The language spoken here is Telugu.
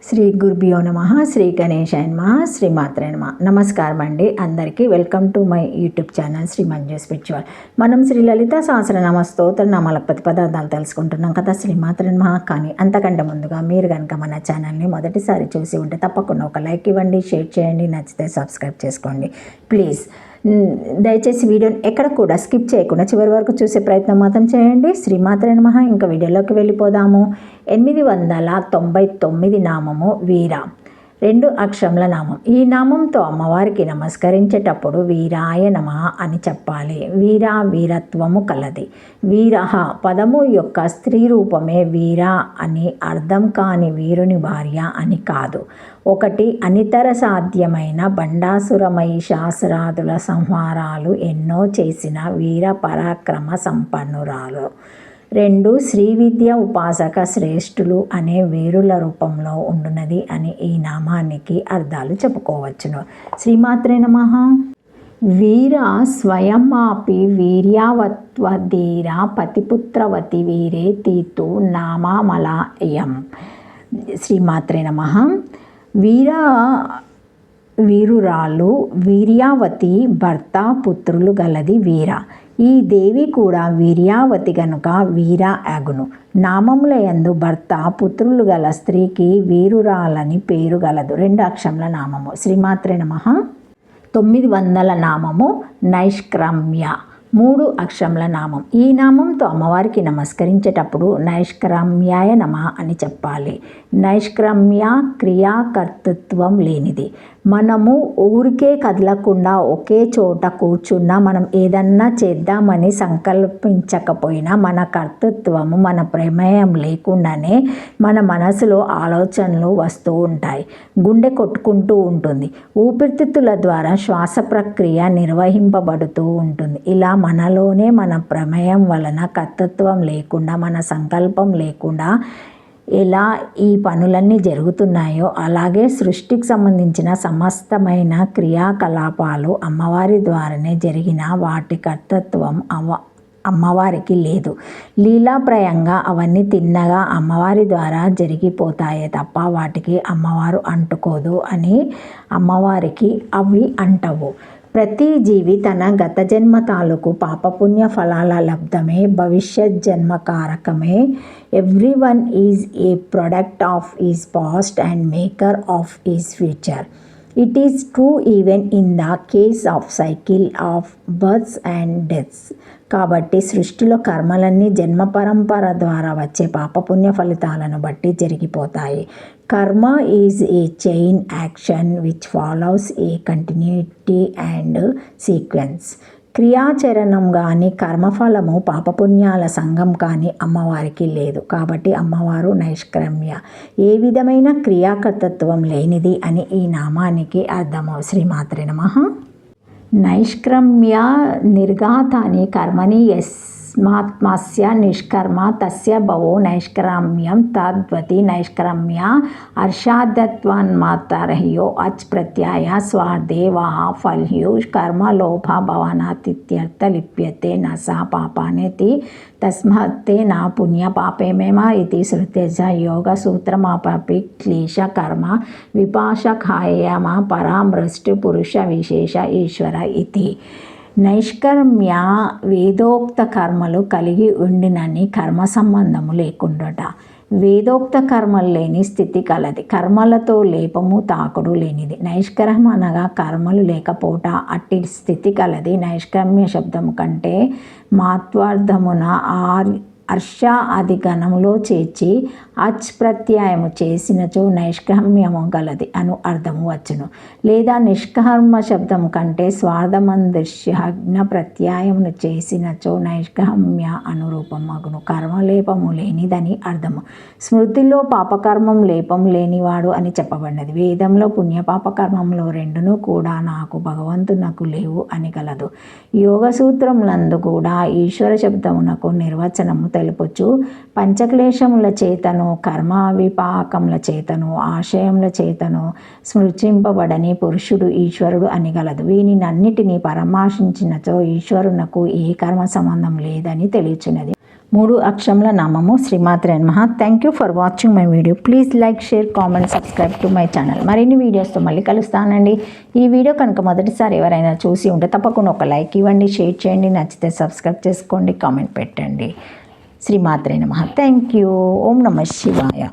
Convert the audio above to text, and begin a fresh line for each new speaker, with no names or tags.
శ్రీ గురుభ్యో నమః. శ్రీ గణేశాయ నమః. శ్రీమాత్రే నమః. నమస్కారం అండి అందరికీ. Welcome to my YouTube channel Shri Manju spiritual. మనం శ్రీ లలిత సహస్రనామ స్తోత్ర నామాల ప్రతిపదార్థాలు తెలుసుకుంటున్నాం కదా శ్రీమాత్రే నమః. కానీ అంతకంటే ముందుగా మీరు కనుక మన ఛానల్ని మొదటిసారి చూసి ఉంటే తప్పకుండా ఒక లైక్ ఇవ్వండి, షేర్ చేయండి, నచ్చితే సబ్స్క్రైబ్ చేసుకోండి ప్లీజ్. దయచేసి వీడియోని ఎక్కడ కూడా స్కిప్ చేయకుండా చివరి వరకు చూసే ప్రయత్నం మాత్రం చేయండి. శ్రీమాత్రే నమః. ఇంకా వీడియోలోకి వెళ్ళిపోదాము. 899 నామము వీర, 2 అక్షరముల నామం. ఈ నామంతో అమ్మవారికి నమస్కరించేటప్పుడు వీరాయ నమః అని చెప్పాలి. వీర వీరత్వము కలది. వీరహ పదము యొక్క స్త్రీ రూపమే వీర అని అర్థం, కాని వీరుని భార్య అని కాదు. 1 అనితర సాధ్యమైన బండాసుర మహిషాసురాదుల సంహారాలు ఎన్నో చేసిన వీర పరాక్రమ సంపన్నురాలు. 2 శ్రీ విద్య ఉపాసక శ్రేష్ఠులు అనే వీరుల రూపంలో ఉండున్నది అని ఈ నామానికి అర్థాలు చెప్పుకోవచ్చును. శ్రీమాత్రే నమః. వీర స్వయమాపి వీర్యావత్వధీర పతిపుత్రవతి వీరే తీతు నామామలయం. శ్రీమాత్రే నమః. వీరురాలు వీర్యావతి భర్త పుత్రులు గలది వీర. ఈ దేవి కూడా వీర్యావతి గనుక వీర అగును. నామముల యందు భర్త పుత్రులు గల స్త్రీకి వీరురాలని పేరు గలదు. 2 అక్షరముల నామము. శ్రీమాత్రే నమః. 900 నామము నైష్క్రమ్య, 3 అక్షరముల నామం. ఈ నామంతో అమ్మవారికి నమస్కరించేటప్పుడు నైష్క్రమ్యాయ నమః అని చెప్పాలి. నైష్క్రమ్య క్రియాకర్తృత్వం లేనిది. మనము ఊరికే కదలకుండా ఒకే చోట కూర్చున్నా, మనం ఏదన్నా చేద్దామని సంకల్పించకపోయినా మన కర్తృత్వము, మన ప్రమేయం లేకుండానే మన మనసులో ఆలోచనలు వస్తూ ఉంటాయి. గుండె కొట్టుకుంటూ ఉంటుంది. ఊపిరితిత్తుల ద్వారా శ్వాస ప్రక్రియ నిర్వహింపబడుతూ ఉంటుంది. ఇలా మనలోనే మన ప్రమేయం వలన కర్తృత్వం లేకుండా, మన సంకల్పం లేకుండా ఎలా ఈ పనులన్నీ జరుగుతున్నాయో అలాగే సృష్టికి సంబంధించిన సమస్తమైన క్రియాకలాపాలు అమ్మవారి ద్వారానే జరిగిన వాటి కర్తృత్వం అమ్మవారికి లేదు. లీలాప్రయంగా అవన్నీ తిన్నగా అమ్మవారి ద్వారా జరిగిపోతాయే తప్ప వాటికి అమ్మవారు అంటుకోదు అని అమ్మవారికి అవి అంటవు. ప్రతి జీవి తన గత జన్మ తాలూకు పాపపుణ్య ఫలాల లబ్ధమే భవిష్యత్ జన్మకారకమే. Everyone is a product of his past and maker of his future. It is true even in the case of cycle of births and deaths. కాబట్టి సృష్టిలో కర్మలన్నీ జన్మ పరంపర ద్వారా వచ్చే పాపపుణ్య ఫలితాలను బట్టి జరిగిపోతాయి. Karma is a chain action which follows a continuity and sequence. క్రియాచరణం కానీ కర్మఫలము పాపపుణ్యాల సంఘం కానీ అమ్మవారికి లేదు. కాబట్టి అమ్మవారు నైష్క్రమ్య, ఏ విధమైన క్రియాకర్తృత్వం లేనిది అని ఈ నామానికి అర్థము. శ్రీమాత్రే నమః. నైష్క్రమ్య నిర్ఘాతాని కర్మని యస్మాత్మస్య నిష్కర్మ తస్య భవో నైష్క్రమ్యం తద్వతి నైష్క్రమ్య హర్షాదత్వాన్మాతరహ్యో అచ్ ప్రత్యయ స్వార్థే వహ ఫల్యు కర్మ లోభ భవనాతిథ్యర్థ లిప్యతే నసా పాపానేతి తస్మత్తే నా పుణ్య పాపేమేమ ఇది శృతేజ యోగ సూత్రమాపి క్లేశ కర్మ విపాశకాయమ పరామృష్టి పురుష విశేష ఈశ్వర ఇది. నైష్కర్మ్య వేదోక్త కర్మలు కలిగి ఉండినని కర్మ సంబంధము లేకుండాట. వేదోక్త కర్మలు లేని స్థితి కలది. కర్మలతో లేపము తాకుడు లేనిది. నైష్కర్మ అనగా కర్మలు లేకపోవట అట్టి స్థితి కలది. నైష్కర్మ్య శబ్దము కంటే మాత్వార్థమున హర్ష అది గణములో చేర్చి అచ్ ప్రత్యయము చేసినచో నైష్కర్మ్యము గలది అను అర్థము వచ్చును. లేదా నిష్కర్మ శబ్దం కంటే స్వార్థమందృశ్యజ్ఞ ప్రత్యయమును చేసినచో నైష్కర్మ్య అనురూపం మగును. కర్మలేపము లేనిదని అర్థము. స్మృతిలో పాపకర్మం లేపం లేనివాడు అని చెప్పబడినది. వేదంలో పుణ్యపాపకర్మంలో రెండును కూడా నాకు భగవంతునకు లేవు అని గలదు. యోగ సూత్రములందు కూడా ఈశ్వర శబ్దమునకు నిర్వచనము తెలుపొచ్చు. పంచక్లేశముల చేతను, కర్మ విపాకముల చేతను, ఆశయముల చేతను స్మృతింపబడని పురుషుడు ఈశ్వరుడు అని గలదు. వీనినన్నిటినీ పరామర్శించినచో ఈశ్వరునకు ఏ కర్మ సంబంధం లేదని తెలియచున్నది. 3 అక్షరముల నామము. శ్రీమాత్రే నమః. Thank you for watching my video. Please like, share, comment, subscribe to my channel. మరిన్ని వీడియోస్తో మళ్ళీ కలుస్తానండి. ఈ వీడియో కనుక మొదటిసారి ఎవరైనా చూసి ఉంటే తప్పకుండా ఒక లైక్ ఇవ్వండి, షేర్ చేయండి, నచ్చితే సబ్స్క్రైబ్ చేసుకోండి, కామెంట్ పెట్టండి. శ్రీమాత్రే నమః. Thank you. ఓం నమః శివాయ.